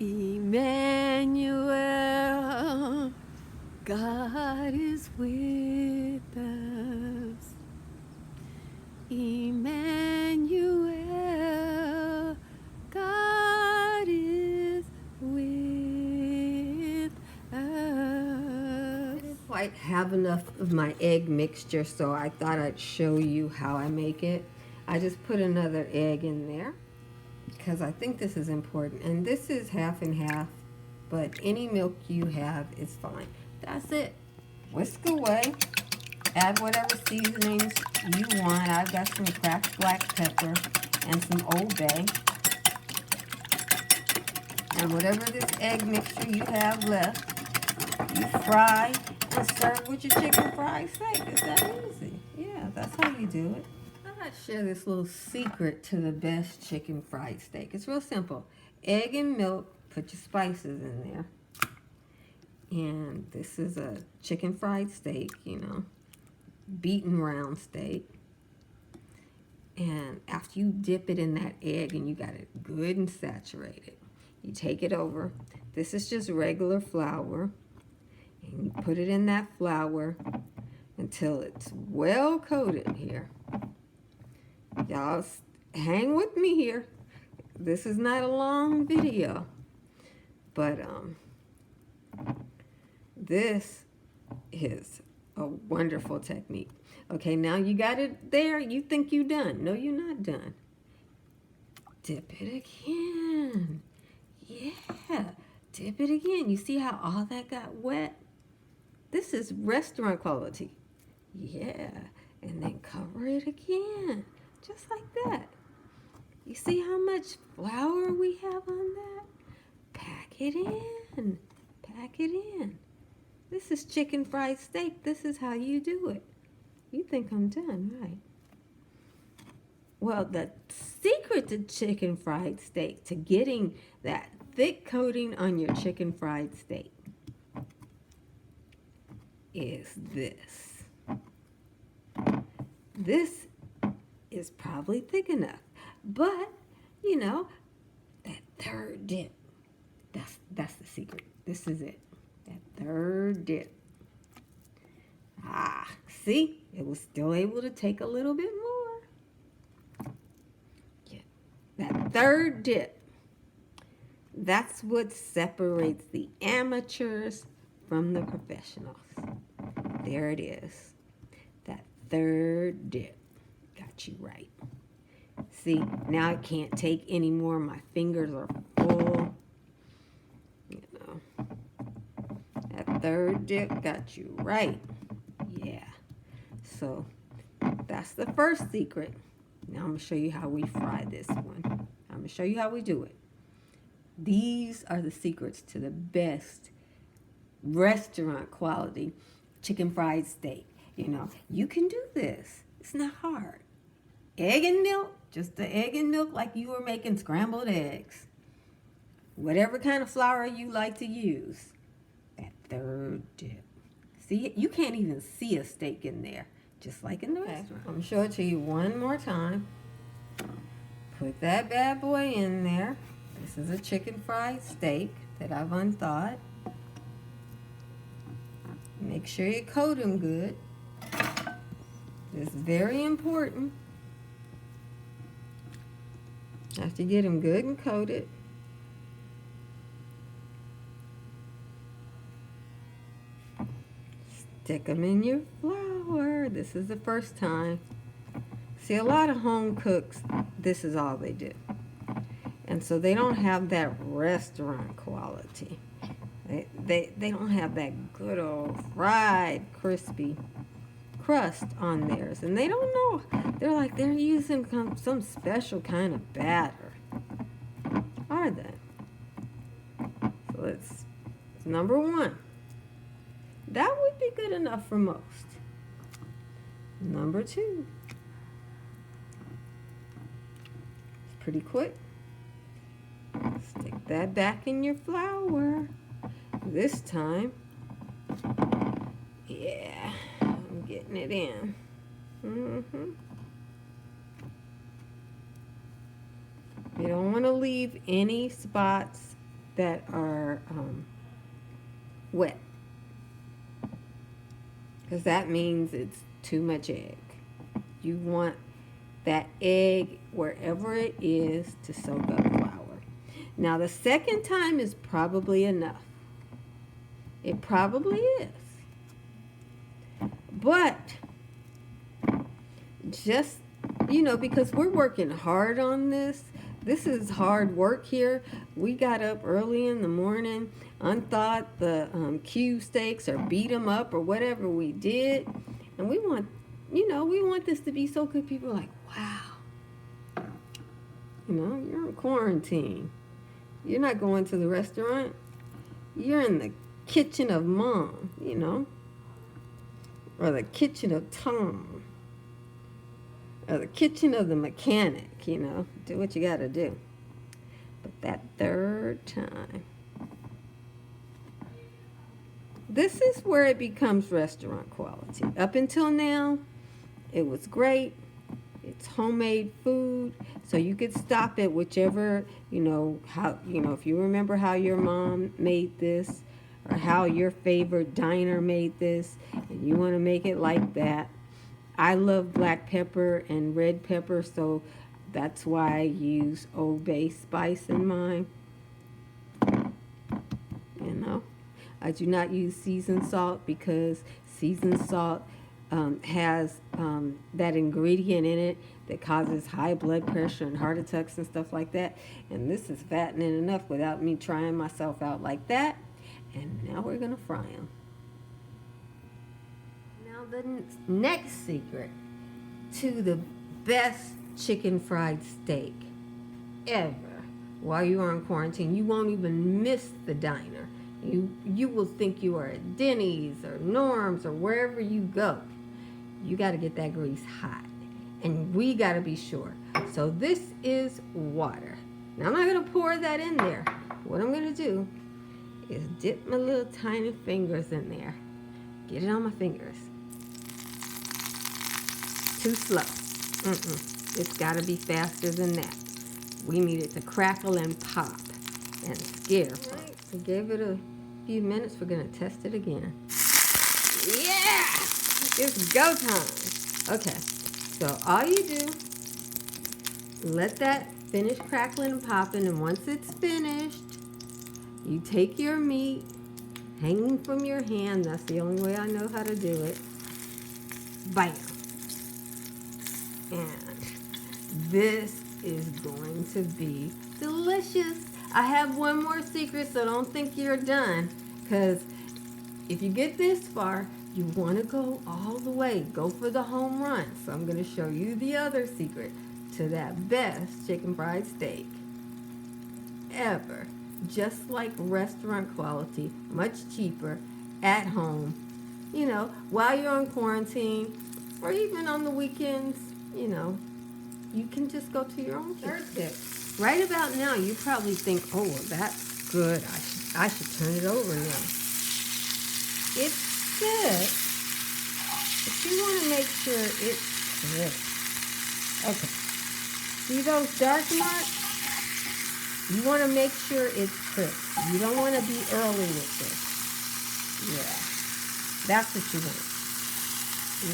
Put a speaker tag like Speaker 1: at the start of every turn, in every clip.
Speaker 1: Emmanuel, God is with us. Emmanuel, God is with us. I didn't quite have enough of my egg mixture, so I thought I'd show you how I make it. I just put another egg in there because I think this is important. And this is half and half, but any milk you have is fine. That's it. Whisk away. Add whatever seasonings you want. I've got some cracked black pepper and some Old Bay. And whatever this egg mixture you have left, you fry and serve with your chicken fried steak. It's that easy. Yeah, that's how you do it. I'd share this little secret to the best chicken fried steak. It's real simple. Egg and milk, put your spices in there. And this is a chicken fried steak, beaten round steak. And after you dip it in that egg and you got it good and saturated, you take it over. This is just regular flour. And you put it in that flour until it's well coated here. Y'all hang with me here. This is not a long video, but this is a wonderful technique. Okay, now you got it there. You think you're done. No, you're not done. Dip it again. Yeah, dip it again. You see how all that got wet? This is restaurant quality. Yeah, and then cover it again. Just like that. You see how much flour we have on that? Pack it in. Pack it in. This is chicken fried steak. This is how you do it. You think I'm done, right? Well, the secret to chicken fried steak, to getting that thick coating on your chicken fried steak, is this. This is probably thick enough, but that third dip, that's the secret. This is it. That third dip. See, it was still able to take a little bit more. Yeah. That third dip, that's what separates the amateurs from the professionals. There it is. That third dip got you right. See, now I can't take any more. My fingers are full. That third dip got you right. Yeah. So that's the first secret. Now I'm going to show you how we fry this one. I'm going to show you how we do it. These are the secrets to the best restaurant quality chicken fried steak. You can do this. It's not hard. Egg and milk, just the egg and milk like you were making scrambled eggs. Whatever kind of flour you like to use. That third dip. See, you can't even see a steak in there, just like in the restaurant. I'm going to show it to you one more time. Put that bad boy in there. This is a chicken fried steak that I've unthawed. Make sure you coat them good. It's very important. After you get them good and coated, stick them in your flour. This is the first time. See, a lot of home cooks, this is all they do. And so they don't have that restaurant quality. They don't have that good old fried, crispy crust on theirs. And they don't know. They're using some special kind of batter. Are they? So it's number one. That would be good enough for most. Number two. It's pretty quick. Stick that back in your flour. This time, yeah, I'm getting it in. You don't want to leave any spots that are wet, because that means it's too much egg. You want that egg, wherever it is, to soak up flour. Now, the second time is probably enough. It probably is. But just, because we're working hard on this. This is hard work here. We got up early in the morning, unthawed the cube steaks or beat them up or whatever we did. And we want this to be so good. People are like, wow. You're in quarantine. You're not going to the restaurant. You're in the kitchen of mom, or the kitchen of Tom, or the kitchen of the mechanic, do what you gotta do. But that third time, this is where it becomes restaurant quality. Up until now, it was great. It's homemade food, so you could stop it whichever, if you remember how your mom made this, or how your favorite diner made this, and you want to make it like that. I love black pepper and red pepper, so that's why I use Old Bay spice in mine. I do not use seasoned salt because seasoned salt has that ingredient in it that causes high blood pressure and heart attacks and stuff like that. And this is fattening enough without me trying myself out like that. And now we're going to fry them. Now the next secret to the best chicken fried steak ever. While you are in quarantine, you won't even miss the diner. You will think you are at Denny's or Norm's or wherever you go. You got to get that grease hot. And we got to be sure. So this is water. Now I'm not going to pour that in there. What I'm going to do is dip my little tiny fingers in there. Get it on my fingers. Too slow. It's got to be faster than that. We need it to crackle and pop and scare. Right. We gave it a few minutes. We're going to test it again. Yeah! It's go time. Okay. So all you do, let that finish crackling and popping. And once it's finished, you take your meat hanging from your hand. That's the only way I know how to do it. Bam. And this is going to be delicious. I have one more secret, so don't think you're done. Because if you get this far, you want to go all the way. Go for the home run. So I'm going to show you the other secret to that best chicken fried steak ever. Just like restaurant quality, much cheaper, at home. While you're on quarantine, or even on the weekends, you can just go to your own third tip. Right about now, you probably think, oh, well, that's good. I should turn it over now. It's good, but you want to make sure it's crisp. Okay. See those dark marks? You want to make sure it's crisp. You don't want to be early with this. Yeah. That's what you want.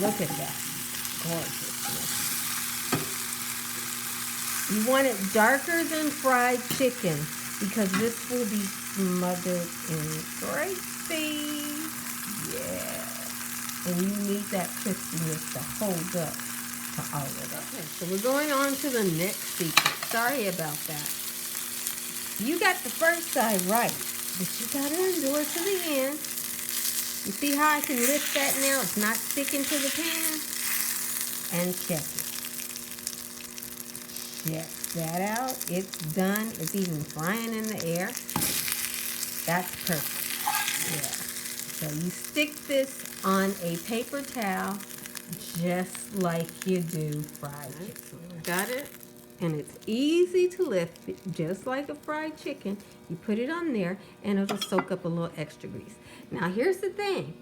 Speaker 1: Look at that. Gorgeousness. You want it darker than fried chicken because this will be smothered in gravy. Yeah. And you need that crispiness to hold up to all of that. Okay, so we're going on to the next secret. Sorry about that. You got the first side right, but you got to endure to the end. You see how I can lift that now? It's not sticking to the pan. And check it. Check that out. It's done. It's even frying in the air. That's perfect. Yeah. So you stick this on a paper towel just like you do fried chicken. Got it? And it's easy to lift, just like a fried chicken. You put it on there, and it'll soak up a little extra grease. Now, here's the thing.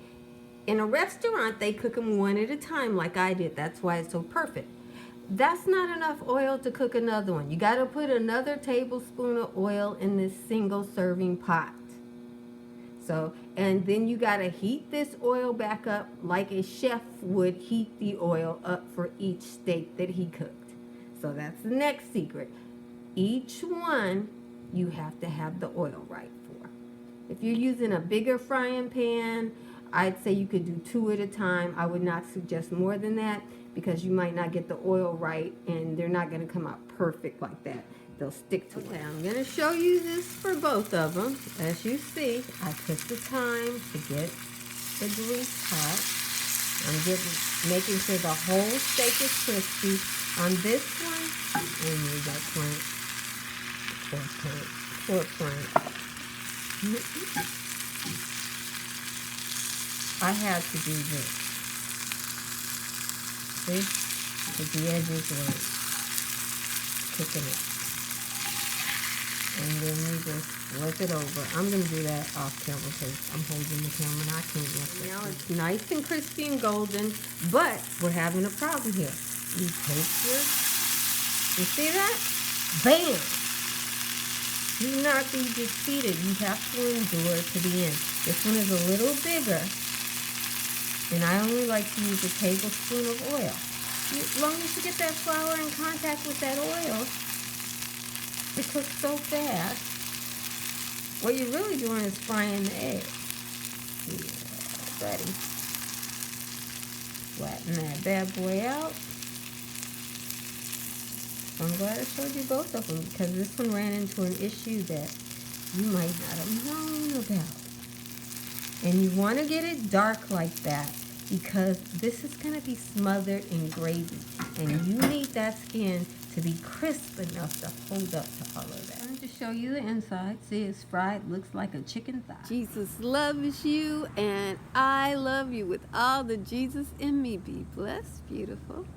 Speaker 1: In a restaurant, they cook them one at a time like I did. That's why it's so perfect. That's not enough oil to cook another one. You got to put another tablespoon of oil in this single serving pot. So, and then you got to heat this oil back up like a chef would heat the oil up for each steak that he cooked. So that's the next secret. Each one you have to have the oil right for. If you're using a bigger frying pan, I'd say you could do 2 at a time. I would not suggest more than that because you might not get the oil right and they're not going to come out perfect like that. They'll stick to it. Okay, I'm going to show you this for both of them. As you see, I took the time to get the grease hot. I'm making sure the whole steak is crispy. On this one, I need that plank. Four plank. I had to do this. See? With the edges were cooking it. And then you just flip it over. I'm going to do that off camera because I'm holding the camera and I can't look at it. Now it's nice and crispy and golden, but we're having a problem here. You take you see that? Bam! Do not be defeated. You have to endure to the end. This one is a little bigger, and I only like to use a tablespoon of oil. As long as you get that flour in contact with that oil, it cooks so fast. What you're really doing is frying the egg. Yeah, ready. Flatten that bad boy out. I'm glad I showed you both of them because this one ran into an issue that you might not have known about. And you want to get it dark like that because this is going to be smothered in gravy. And you need that skin to be crisp enough to hold up to all of that. I'm going to show you the inside. See, it's fried. Looks like a chicken thigh.
Speaker 2: Jesus loves you, and I love you with all the Jesus in me. Be blessed, beautiful.